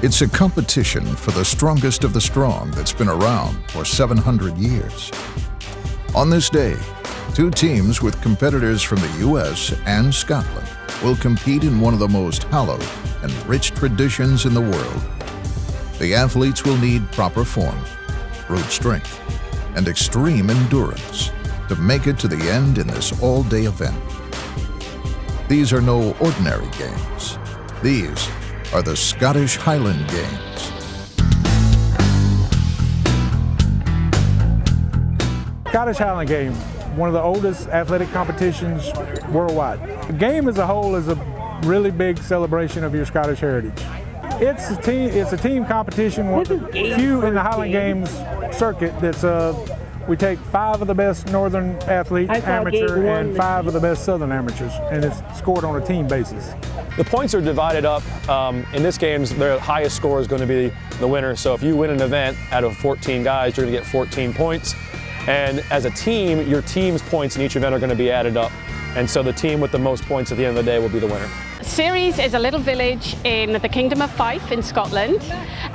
It's a competition for the strongest of the strong that's been around for 700 years. On this day, two teams with competitors from the U.S. and Scotland will compete in one of the most hallowed and rich traditions in the world. The athletes will need proper form, brute strength, and extreme endurance to make it to the end in this all-day event. These are no ordinary games. These are the Scottish Highland Games. Scottish Highland Games, one of the oldest athletic competitions worldwide. The game as a whole is a really big celebration of your Scottish heritage. It's a team competition, one of the few in the Highland Games circuit that's we take 5 of the best northern athletes, amateur, and 5 of the best southern amateurs, and it's scored on a team basis. The points are divided up. In this games, the highest score is going to be the winner. So if you win an event out of 14 guys, you're going to get 14 points. And as a team, your team's points in each event are going to be added up. And so the team with the most points at the end of the day will be the winner. Ceres is a little village in the Kingdom of Fife in Scotland,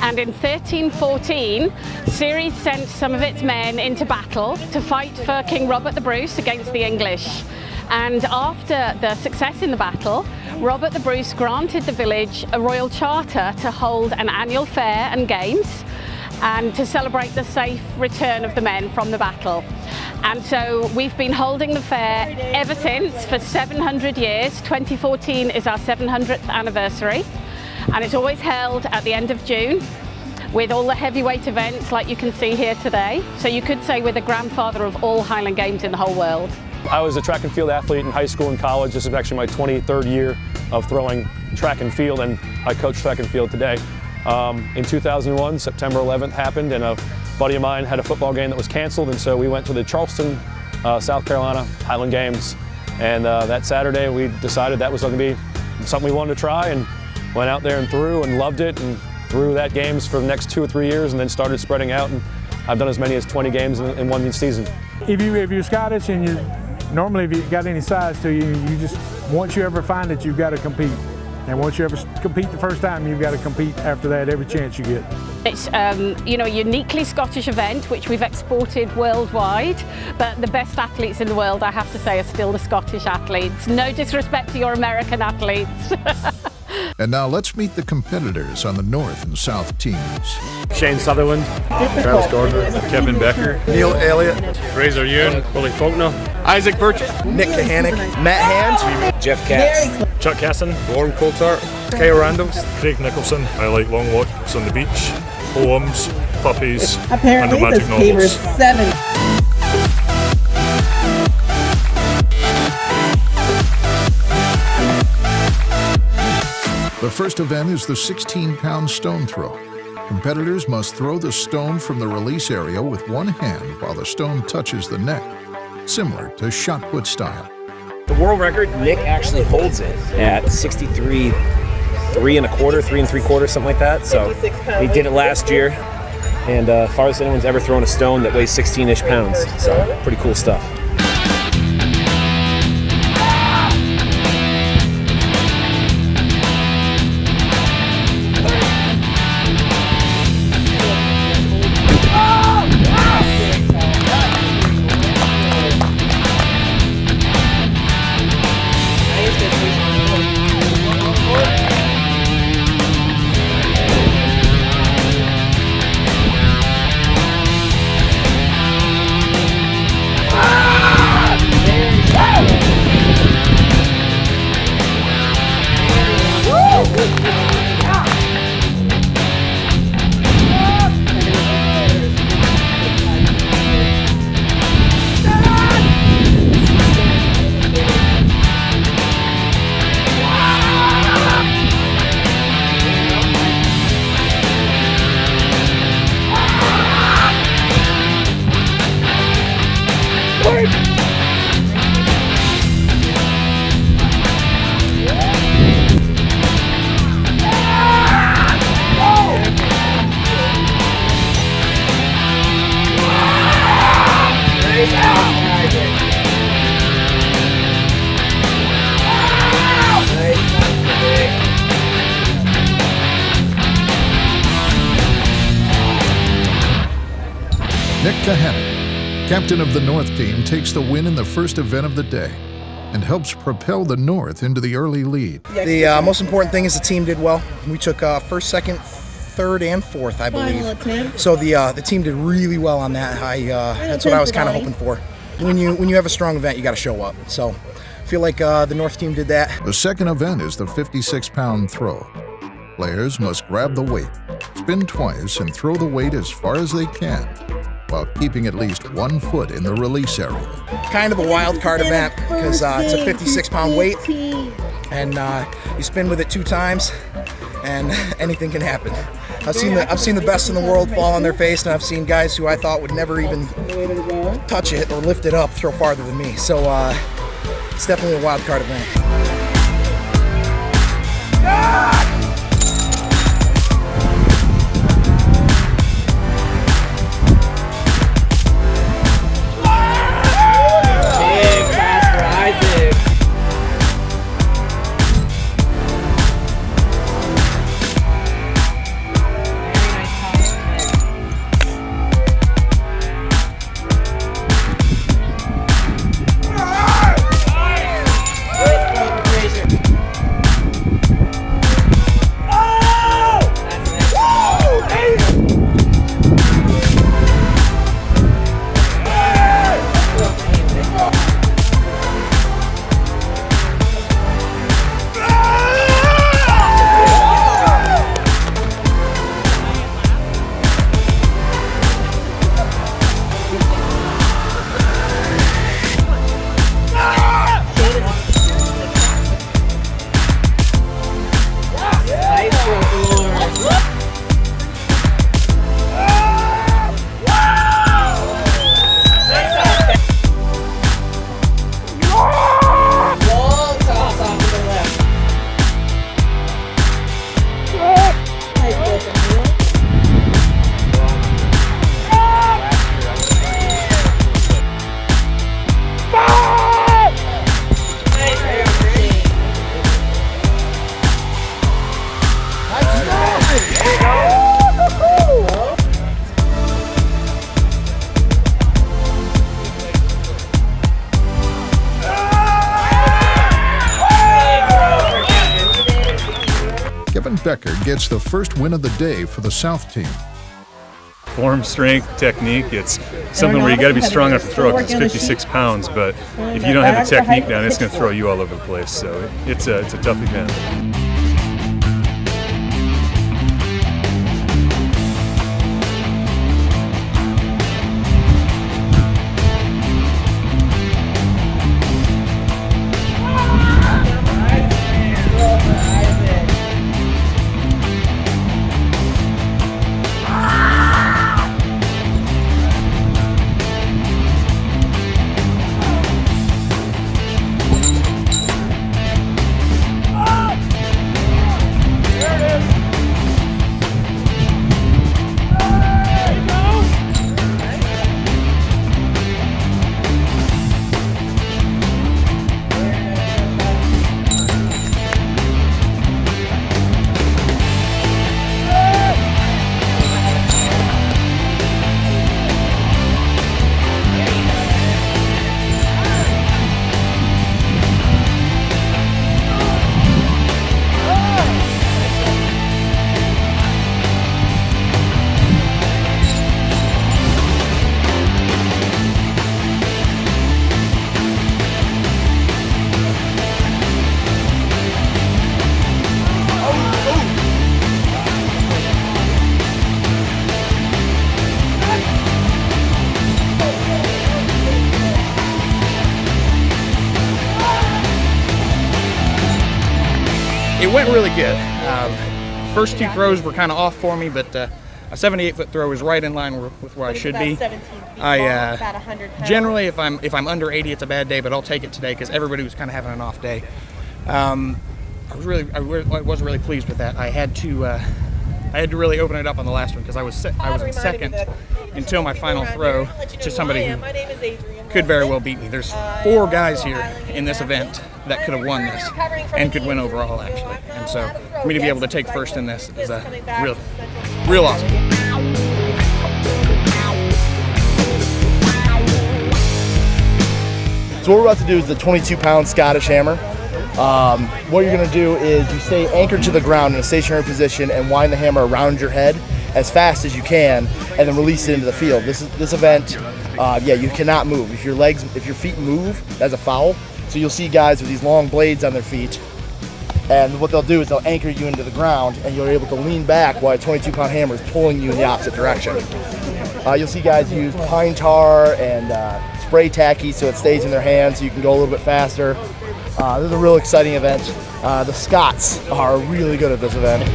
and in 1314 Ceres sent some of its men into battle to fight for King Robert the Bruce against the English. And after the success in the battle, Robert the Bruce granted the village a royal charter to hold an annual fair and games and to celebrate the safe return of the men from the battle. And so we've been holding the fair ever since for 700 years. 2014 is our 700th anniversary, and it's always held at the end of June with all the heavyweight events like you can see here today. So you could say we're the grandfather of all Highland Games in the whole world. I was a track and field athlete in high school and college. This is actually my 23rd year of throwing track and field, and I coach track and field today. In 2001, September 11th happened, and a buddy of mine had a football game that was canceled, and so we went to the Charleston, South Carolina Highland Games. And that Saturday we decided that was going to be something we wanted to try, and went out there and threw and loved it, and threw that games for the next 2 or 3 years, and then started spreading out, and I've done as many as 20 games in one season. If you're Scottish and normally if you got any size to you, once you ever find it, you've got to compete. And once you ever compete the first time, you've got to compete after that every chance you get. It's a uniquely Scottish event which we've exported worldwide, but the best athletes in the world, I have to say, are still the Scottish athletes. No disrespect to your American athletes. And now let's meet the competitors on the North and South teams. Shane Sutherland, Travis Gordon, Kevin Becker, Neil Elliott, Fraser Ewan, Willie Faulkner, Isaac Burgess, Nick Kahanick, Matt Hand, Jeff Katz, Chuck Casson, Lauren Coulthard, Kyle Randall, Craig Nicholson. I like long walks on the beach, poems, puppies, Apparently, and the magic this favors novels. 7. The first event is the 16-pound stone throw. Competitors must throw the stone from the release area with one hand while the stone touches the neck, similar to shot put style. The world record, Nick actually holds it at 63, 3 3/4, something like that. So he did it last year, and farthest anyone's ever thrown a stone that weighs 16-ish pounds. So pretty cool stuff. Ah! Nick Kahanik, captain of the North team, takes the win in the first event of the day and helps propel the North into the early lead. The most important thing is the team did well. We took first, second, third, and fourth, I believe. So the team did really well on that. That's what I was kind of hoping for. When you have a strong event, you got to show up. So I feel like the North team did that. The second event is the 56-pound throw. Players must grab the weight, spin twice, and throw the weight as far as they can, while keeping at least 1 foot in the release area. Kind of a wild card event because it's a 56-pound weight, and you spin with it 2 times, and anything can happen. I've seen the best in the world fall on their face, and I've seen guys who I thought would never even touch it or lift it up throw farther than me. So it's definitely a wild card event. Becker gets the first win of the day for the South team. Form, strength, technique, it's something where you got to be strong enough to throw because it's 56 pounds, but if you don't have the technique down, it's going to throw you all over the place. So it's a tough event. It went really good. First 2 throws were kind of off for me, but a 78-foot throw is right in line with where I should be. Generally, if I'm under 80, it's a bad day, but I'll take it today because everybody was kind of having an off day. I was really pleased with that. I had to really open it up on the last one because I was in second until my final throw to somebody who could very well beat me. There's 4 guys here in this event that could have won this and could win overall, actually. And so for me to be able to take first in this is real awesome. So what we're about to do is the 22-pound Scottish hammer. What you're going to do is you stay anchored to the ground in a stationary position and wind the hammer around your head as fast as you can, and then release it into the field. This event, you cannot move. If your feet move, that's a foul. So you'll see guys with these long blades on their feet, and what they'll do is they'll anchor you into the ground, and you're able to lean back while a 22-pound hammer is pulling you in the opposite direction. You'll see guys use pine tar and spray tacky so it stays in their hands so you can go a little bit faster. This is a real exciting event. The Scots are really good at this event.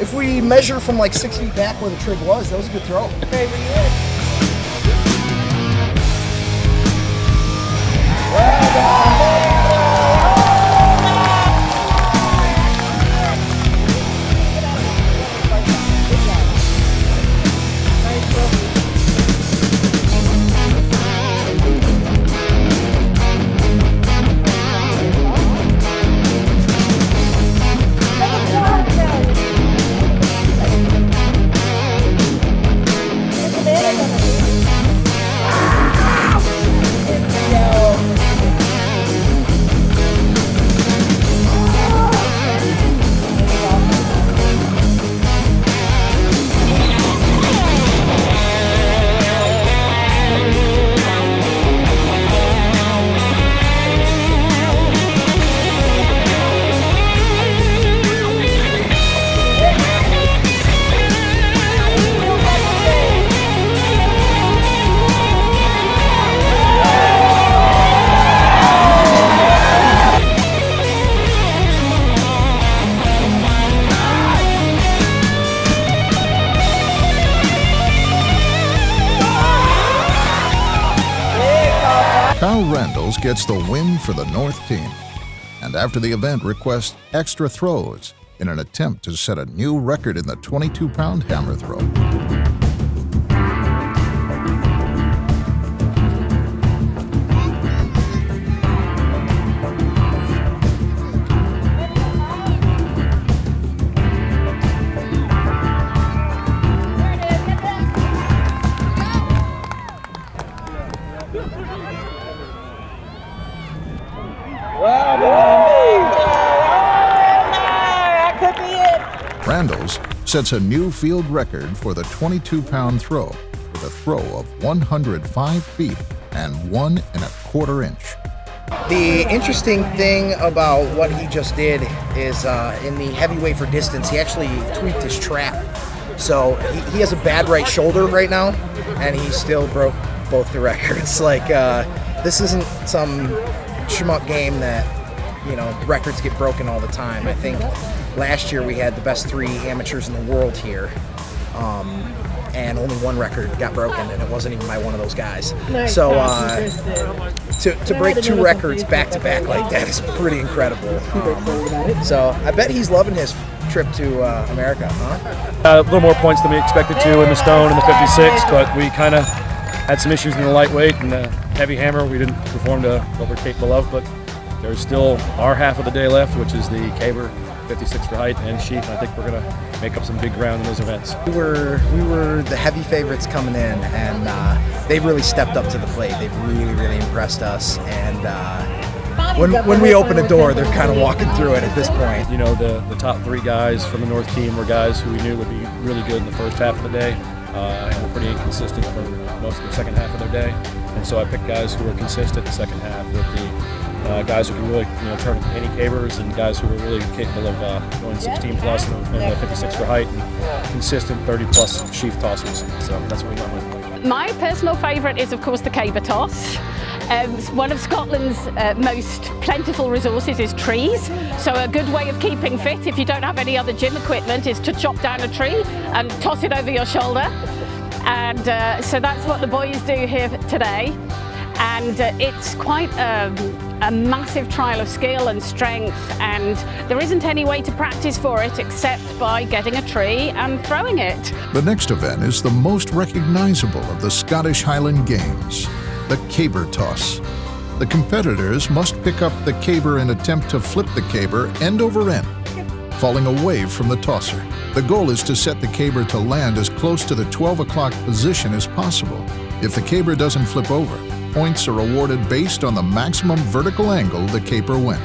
If we measure from like 6 feet back where the trig was, that was a good throw. Kyle Randalls gets the win for the North team, and after the event requests extra throws in an attempt to set a new record in the 22-pound hammer throw. Randalls sets a new field record for the 22-pound throw with a throw of 105 feet and 1 1/4 inch. The interesting thing about what he just did is in the heavyweight for distance, he actually tweaked his trap. So he has a bad right shoulder right now, and he still broke both the records. Like, this isn't some shmup game that, you know, records get broken all the time. I think last year we had the best 3 amateurs in the world here, and only 1 record got broken, and it wasn't even by one of those guys. So to break 2 records back to back like that is pretty incredible. So I bet he's loving his trip to America, huh? A little more points than we expected to in the stone and the 56, but we kind of had some issues in the lightweight and the heavy hammer. We didn't perform to what we're capable of, but there's still our half of the day left, which is the caber, 56 for height and sheath. I think we're going to make up some big ground in those events. We were the heavy favorites coming in, and they've really stepped up to the plate. They've really impressed us, and when we open a door, they're kind of walking through it at this point. You know, the top 3 guys from the North team were guys who we knew would be really good in the first half of the day, and were pretty inconsistent for most of the second half of their day. And so I picked guys who were consistent in the second half with the guys who can really, turn into any cabers, and guys who are really capable of going 16 plus and 56 for height, and consistent 30 plus sheath tossers. So that's what we went with. My personal favourite is, of course, the caber toss. One of Scotland's most plentiful resources is trees, so a good way of keeping fit if you don't have any other gym equipment is to chop down a tree and toss it over your shoulder. And so that's what the boys do here today. And it's quite a massive trial of skill and strength, and there isn't any way to practice for it except by getting a tree and throwing it. The next event is the most recognizable of the Scottish Highland Games, the caber toss. The competitors must pick up the caber and attempt to flip the caber end over end, falling away from the tosser. The goal is to set the caber to land as close to the 12 o'clock position as possible. If the caber doesn't flip over, points are awarded based on the maximum vertical angle the caber went.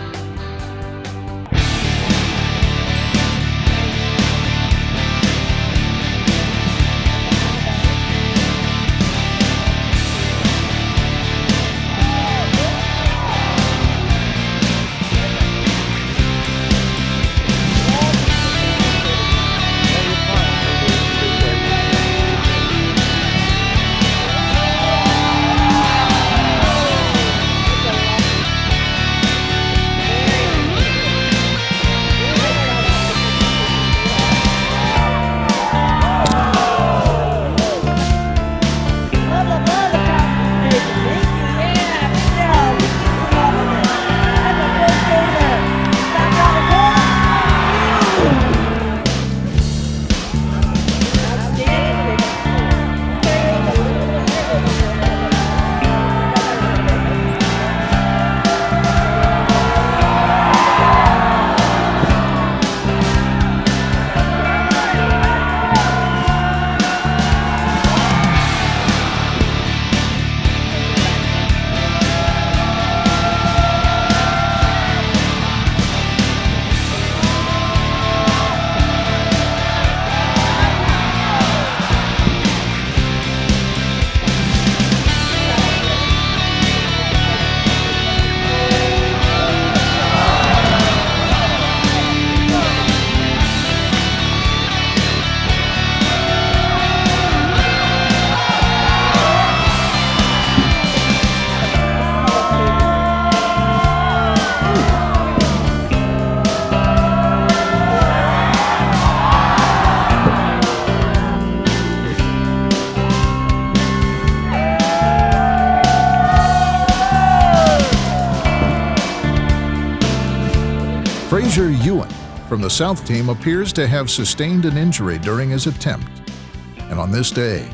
Fraser Ewan from the South team appears to have sustained an injury during his attempt, and on this day,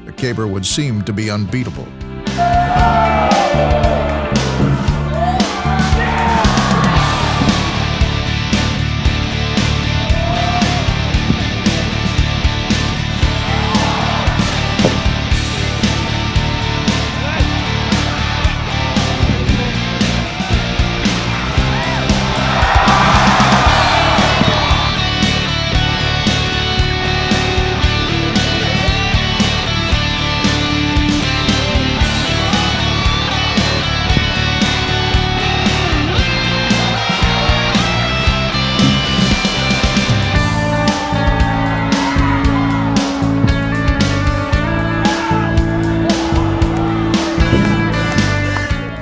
the caber would seem to be unbeatable.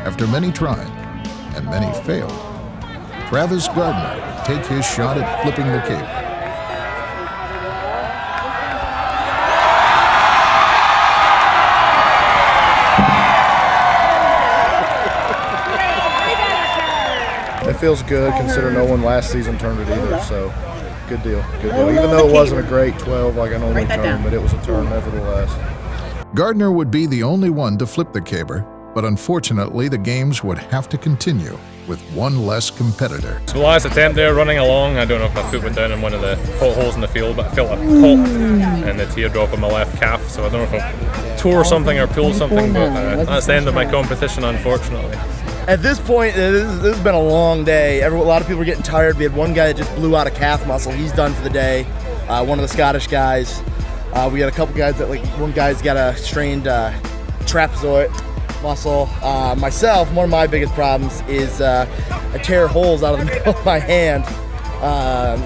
After many tried, and many failed, Travis Gardner would take his shot at flipping the caber. It feels good considering no one last season turned it either, so good deal, good deal. Even though it wasn't a great 12 like I normally turn, but it was a turn nevertheless. Gardner would be the only one to flip the caber, but unfortunately the games would have to continue with one less competitor. So the last attempt there, running along, I don't know if my foot went down in one of the potholes in the field, but I felt a pop in the teardrop on my left calf, so I don't know if I tore something or pulled something, but that's the end of my competition, unfortunately. At this point, this has been a long day. A lot of people are getting tired. We had one guy that just blew out a calf muscle. He's done for the day. One of the Scottish guys. We got a couple guys that, one guy's got a strained trapezoid muscle. Myself, one of my biggest problems is I tear holes out of the middle of my hand.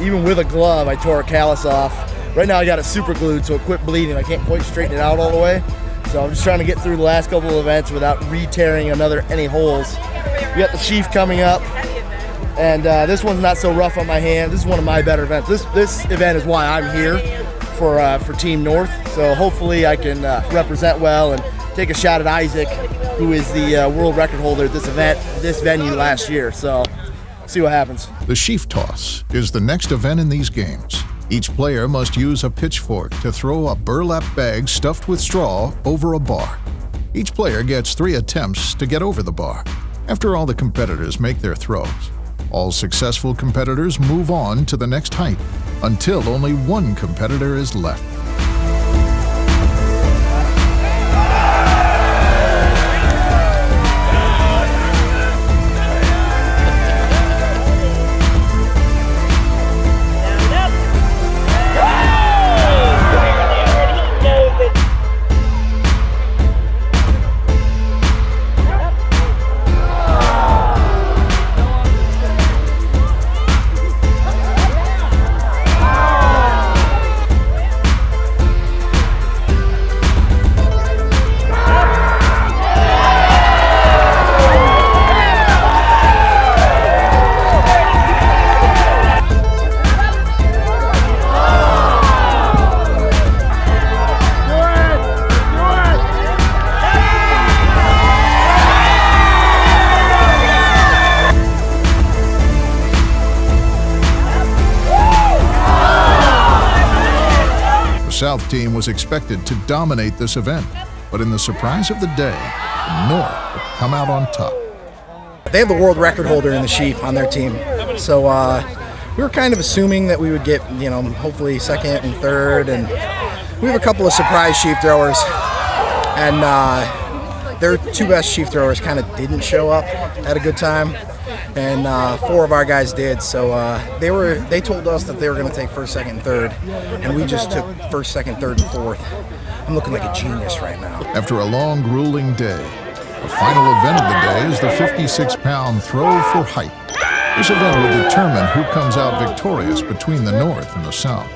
Even with a glove, I tore a callus off. Right now I got it super glued, so it quit bleeding. I can't quite straighten it out all the way. So I'm just trying to get through the last couple of events without re-tearing any holes. We got the Chief coming up, and this one's not so rough on my hand. This is one of my better events. This event is why I'm here for Team North. So hopefully I can represent well and take a shot at Isaac, who is the world record holder at this venue last year. So see what happens. The sheaf toss is the next event in these games. Each player must use a pitchfork to throw a burlap bag stuffed with straw over a bar. Each player gets 3 attempts to get over the bar. After all the competitors make their throws, all successful competitors move on to the next height until only one competitor is left. The South team was expected to dominate this event, but in the surprise of the day, the North would come out on top. They have the world record holder in the sheaf on their team, so we were kind of assuming that we would get, hopefully second and third, and we have a couple of surprise sheaf throwers, and their 2 best sheaf throwers kind of didn't show up at a good time, and 4 of our guys did. So they told us that they were going to take first, second, and third, and we just took first, second, third, and fourth. I'm looking like a genius right now. After a long, grueling day, the final event of the day is the 56-pound throw for height. This event will determine who comes out victorious between the North and the South.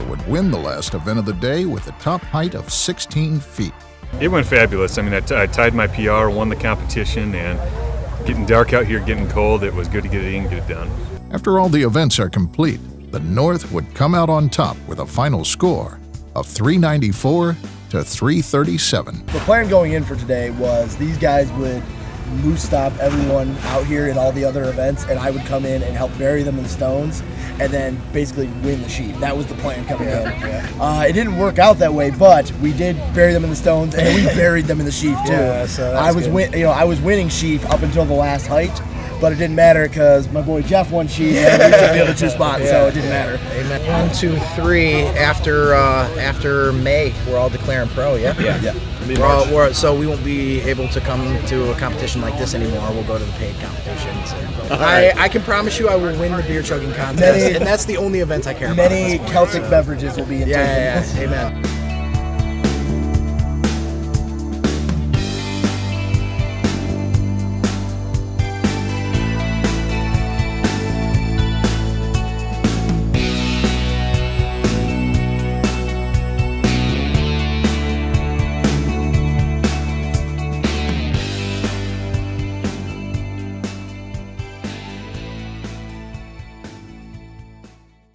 Would win the last event of the day with a top height of 16 feet. It went fabulous. I mean, I tied my PR, won the competition, and getting dark out here, getting cold, it was good to get it in, get it done. After all the events are complete, the North would come out on top with a final score of 394 to 337. The plan going in for today was these guys would loose stop everyone out here in all the other events, and I would come in and help bury them in the stones and then basically win the sheaf. That was the plan coming in. It didn't work out that way, but we did bury them in the stones, and we buried them in the sheaf too. Yeah, so I was winning sheaf up until the last height, but it didn't matter because my boy Jeff won sheaf and we took the other 2 spots, so it didn't matter. Amen. 1, 2, 3 after May, we're all declaring pro. Yeah. So we won't be able to come to a competition like this anymore. We'll go to the paid competitions. I can promise you I will win the beer chugging contest, and that's the only event I care about. Many Celtic beverages will be in. Yeah. Amen.